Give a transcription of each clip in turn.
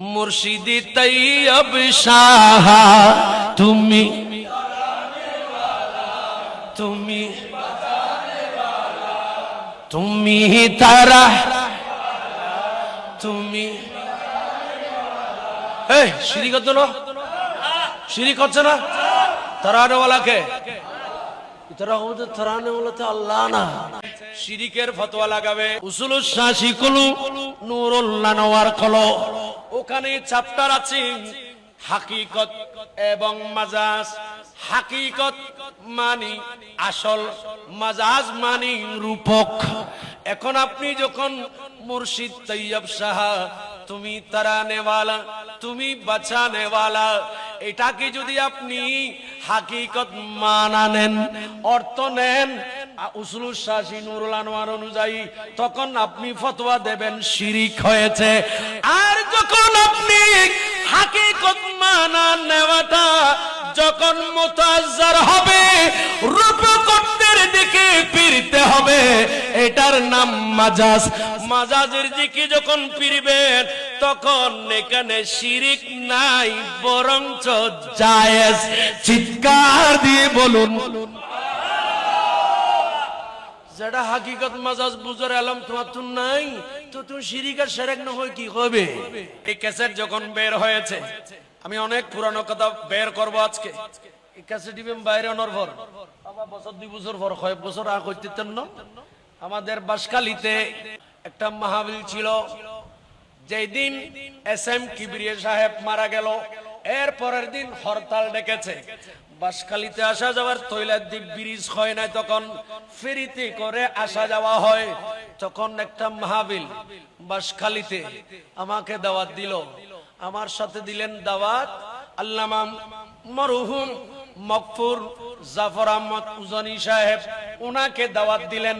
মুর্শিদি তৈয়ব শাহ তুমি তুমি তুমি তারা তুমি এই শিরিক হতো না, শিরিক হচ্ছে না। তারানেওয়ালাকে তারানেওয়ালা তো আল্লাহ না। শিরিকের ফতোয়া লাগাবে উসুলুস শাসিকুলু নুরুল্লাহ নওয়ার কলো, ওখানে চ্যাপ্টার আছে হাকিকত এবং মাজাজ। হাকিকত মানি আসল, মাজাজ মানি রূপক। এখন আপনি যখন মুর্শিদ তৈয়ব শাহ তুমি তারানেওয়ালা তুমি বাঁচানেওয়ালা, এটাকে যদি আপনি হাকিকত মানা নেন, অর্থ নেন উসুলুস শাসি নুরুল আনোয়ার অনুযায়ী, তখন আপনি ফতোয়া দেবেন শিরিক হয়েছে। আর যখন আপনি হাকিকত মানা নেওয়াটা যখন মুতাজ্জার হবে, রূপকত্বের দিকে ফিরতে হবে, এটার নাম মাজাজ। মাজাজের দিকে যখন ফিরবেন তখন এখানে শিরিক নাই, বরঞ্চ জায়েজ। চিৎকার দিয়ে বলুন যেটা হাকিকত মাজাজ বুঝার আলম তোমার তো নাই, তো তুমি শিরিক আর শিরক না হয় কি হবে? এই ক্যাসেট যখন বের হয়েছে, আমি অনেক পুরানো কথা বের করব আজকে। এই ক্যাসেট দিবেন বাইরে অনর ভর আবার বছর 2 বছর পর কয়েক বছর আগ হইতেন না, আমাদের বাসখালীতে একটা মাহফিল ছিল। যেই দিন এসএম কিবরিয়া সাহেব মারা গেল, এর পরের দিন হরতাল ডেকেছে। বাসখালীতে আসা যাওয়ার তৈলাদ্বীপ ব্রিজ হয় না, তখন ফেরিতে করে আসা যাওয়া হয়। তখন একটা মাহফিল বাসখালীতে আমাকে দাওয়াত দিল। আমার সাথে দিলেন দাওয়াত আল্লামা মরহুম মকফুর জাফর আহমদ উজানি সাহেব, উনাকে দাওয়াত দিলেন।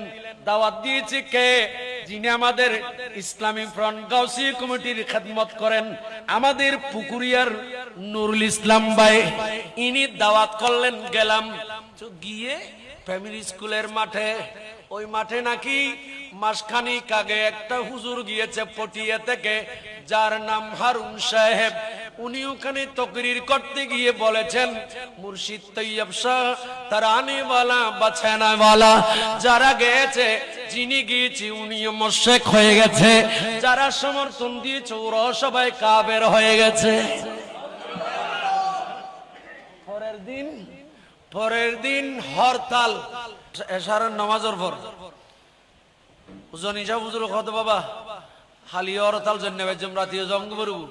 দাওয়াত দিয়েছে কে? যিনি আমাদের ইসলামী ফ্রন্ট গাউসি কমিটির খেদমত করেন, আমাদের পুকুরিয়ার নুরুল ইসলাম ভাই, ইনি দাওয়াত করলেন। গেলাম তো গিয়ে প্রাইমারি স্কুলের মাঠে, ওই মাঠে নাকি মাসখানিক আগে একটা হুজুর গিয়েছে পটিয়া থেকে, যার নাম হারুন সাহেব। উনি ওখানে তকরির করতে গিয়ে বলেছেন মুর্শিদ তৈয়ব শাহ তারানেওয়ালা বাঁচানেওয়ালা যারা গেছে, যিনি গিয়েছি উনিও মুশরিক হয়ে গেছে, যারা সমর্থন দিয়েছে ওরা সবাই কাফের হয়ে গেছে। পরের দিন হরতাল, এশারের নামাজের পর উজানি সাহেব হুজুর কত বাবা হালি হরতাল জন্য রাতিও জঙ্গ বরবু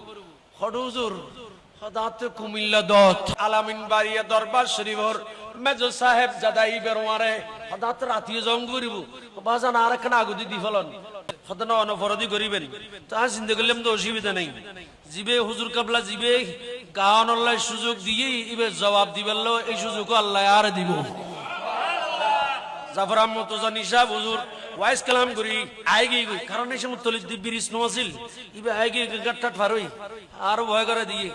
হট হুজুর হদাতে কুমিল্লা দত আলামিন বাড়িয়া দরবার শরীফর মেজো সাহেব জাদাই বেরোয়ারে হদাতে রাতিও জঙ্গ বরবু বাজান আর একটা আগুদি দি ফলন হদনা অনফরদি করিবেন। তো আজ চিন্তা করলাম তো অসুবিধা নেই, জিবে হুজুর কাবলা জিবে গান আল্লাহ সুযোগ দিয়ে ইবে জবাব দিবেল, এই সুযোগ আল্লাহ আর দিব। জাফর আহমদ উজানি সাহেব হুজুর ওয়াইস কালাম করি আইগি গই, কারণ এই সময় তলিত ব্রিজ নছিল, ইবে আইগি গাট্টাট ফারই আর ভয় করে দিয়ে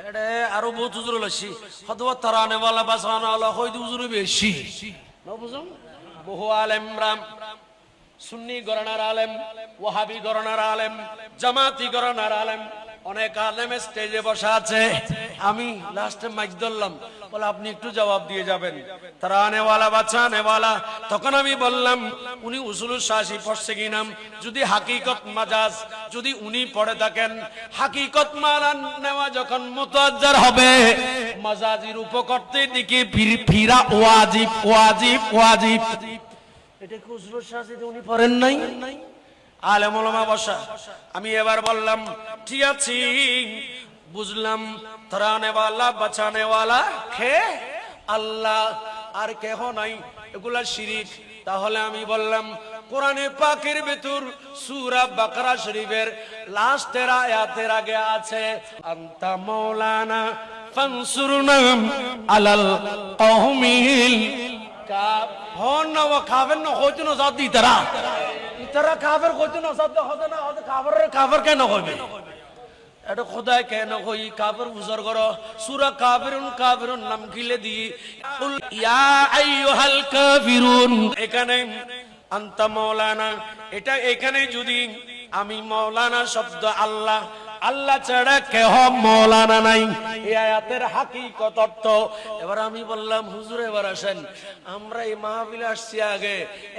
এডে আরো বহুত হুজুর লসি হদওয়া তারানেওয়ালা বাসানাওয়ালা হয়তো হুজুর বেশি না বুঝুন। বহু আলেম রাম সুন্নি গরানার আলেম, ওয়াহাবি গরানার আলেম, জামাতি গরানার আলেম, অনেক আলেম স্টেজে বসা আছে। আমি লাস্টে মাইক ধরলাম, বলে আপনি একটু জবাব দিয়ে যাবেন তারানেওয়ালা বাঁচানেওয়ালা। তখন আমি বললাম উনি উসুলুস শাসি পড়ছে কিনা, যদি হাকিকত মাজাজ যদি উনি পড়ে থাকেন, হাকিকত মানা নেওয়া যখন মুতাজ্জার হবে, মাজাজির উপকর্তের দিকে ফিরা ওয়াজিব ওয়াজিব ওয়াজিব। এটা কি উসুলুস শাসিতে উনি পড়েন নাই? আলেম ওলামা বসা। আমি এবার বললাম ঠিক আছে বুঝলাম, তারানেওয়ালা বাঁচানেওয়ালা কে? আল্লাহ, আর কেহ নাই, এগুলা শিরিক। তাহলে আমি বললাম কোরআনে পাকের ভিতর সূরা বাকারা শরীফের লাস্টের আয়াতের আগে আছে আনতা মাওলানা ফানসুরনা আলাল কওমিল হন না কাফের না হইতো না জাতি তারা ইতারা কাফের হইতো না জাতি হতে না হতে কাফের কেন কইবে? এটা খোদায় কেন কই কাফের উজর করো সূরা কাফিরুন নাম গিলে দি কুল ইয়া আইয়ুহাল কাফিরুন, এখানে আনতা মাওলানা, এটা এখানে যদি আমি মাওলানা শব্দ আল্লাহ আল্লাহ ছাড়া কেহ মৌলানা নাই। এই আয়াতের হাকিকত অর্থ। এবার আমি বললাম হুজুর এবার আসেন, আমরা এই মাহফিলে আসছি আগে,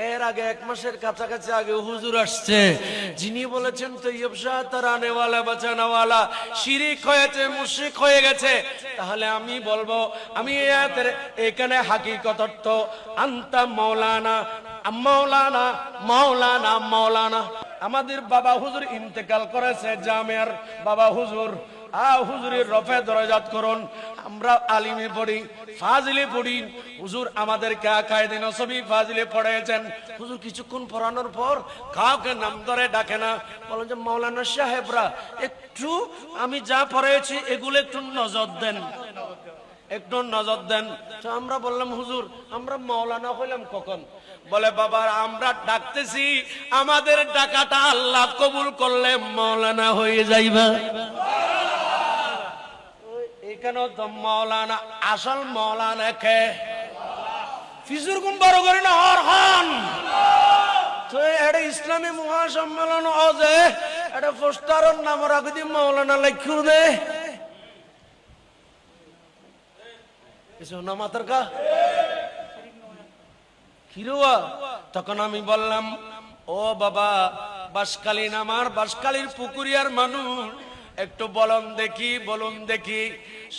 এর আগে 1 মাসের কাছাকাছি আগে হুজুর আসছে, যিনি বলেছেন তৈয়ব শাহ তারানে ওয়ালা বাঁচানোওয়ালা শিরিক হয়েছে, মুশরিক হয়ে গেছে। তাহলে আমি বলবো, আমি এই আয়াতের এখানে হাকিকত অর্থ আনতা মাওলানা মাওলানা মাওলানা মাওলানা। আমাদের বাবা হুজুর ইন্তেকাল করেছে, জামিয়ার বাবা হুজুর, হুজুরের রফে দরজাত করুন। আমরা আলিমে পড়ি, ফাজিলে পড়ি, হুজুর আমাদেরকে কায়দে নসবি ফাজিলে পড়াইছেন। হুজুর কিছুক্ষণ পড়ানোর পর কাউকে নাম ধরে ডাকে না, বলেন যে মাওলানা সাহেবরা একটু আমি যা পড়াইছি এগুলো একটু নজর দেন, একটু নজর দেন। তো আমরা বললাম হুজুর আমরা মাওলানা হইলাম কখন? বলে বাবা আমরা ডাকতেছি, আমাদের ডাকাটা আল্লাহ কবুল করলে মাওলানা হয়ে যাইবা। এখানে তো মাওলানা, আসল মাওলানা কে? ফিজুর গুণ বড় করে না হর হন। তো এটা ইসলামী মহাসম্মেলন অজে এটা পোস্টারের নাম রাখি দি মাওলানা লেখিও দে কিছু না মাতার কা কিরুয়া। তখন আমি বললাম ও বাবা বাসকালীন, আমার বাসকালীর পুকুরিয়ার মানুষ, একটু বলুন দেখি, বলুন দেখি।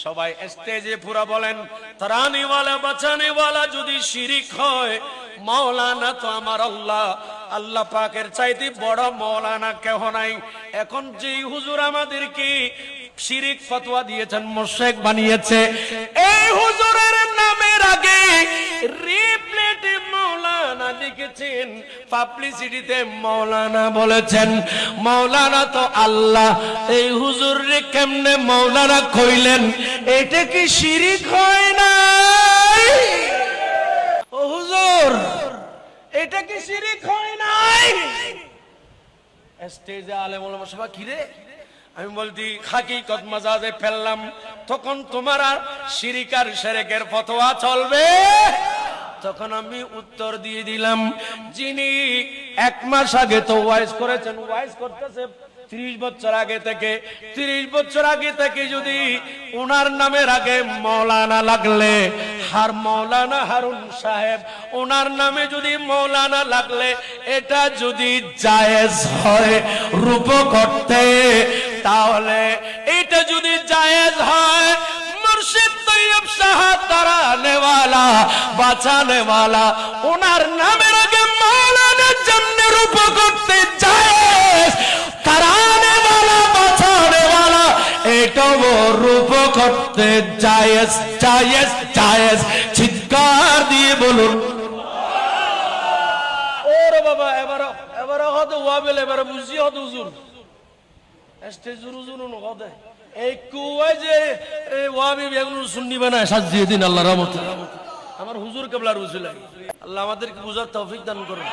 সবাই স্টেজে পুরা বলেন তারানিওয়ালা বাঁচানেওয়ালা যদি শিরিক হয়, মাওলানা তো আমার আল্লাহ, আল্লাহ পাকের চাইতে বড় মাওলানা কেহ নাই। এখন যে হুজুর আমাদেরকে শিরিক ফতোয়া দিয়েছেন, মুশরিক বানিয়েছে, এই হুজুরের নামের আগে রিপ্লেটে মাওলানা লিখেছেন, পাবলিসিটিতে মাওলানা বলেছেন। মাওলানা তো আল্লাহ, এই হুজুর রে কেমনে মাওলানা কইলেন? এটা কি শিরিক হয় না? ও হুজুর এটা কি শিরিক হয় নাই? স্টেজে আলেম ওলামা সবাই কি রে? আমি বলছি হাকিকত মাজাজে ফেললাম, তখন তোমার আর শিরিক আর শিরকের ফতোয়া চলবে? তখন আমি উত্তর দিয়ে দিলাম, যিনি 1 মাস আগে তো ওয়াইজ করেছেন, ওয়াইজ করতেছে 30 বছর আগে থেকে, 30 বছর আগে থেকে যদি ওনার নামের আগে মাওলানা লাগলে, হার মাওলানা হারুন সাহেব, ওনার নামে যদি মাওলানা লাগলে এটা যদি জায়েজ হয় রূপ করতে, তাহলে এটা যদি জায়েজ হয় মুর্শিদ তৈয়ব শাহ তারানেওয়ালা বাঁচানেওয়ালা ওনার নামের আগে মাওলানা যেমনি রূপ করতে জায়েজ, তারানেওয়ালা বাঁচানেওয়ালা এটাও রূপ করতে জায়েজ জায়েজ জায়েজ। চিৎকার দিয়ে বলুন ওরে বাবা। এবার এবার হয়তো ওয়াবেল এবার বুঝি হয়তো হুজুর স্টেজুর হুজুর হতে এই কুয়ায় যে ওয়াবি বেগুন শুননিবে না, সাজিয়ে দিন আল্লাহ রহমতে। আমার হুজুর কেবলার উসিলায় আল্লাহ আমাদেরকে বুঝার তৌফিক দান করুন।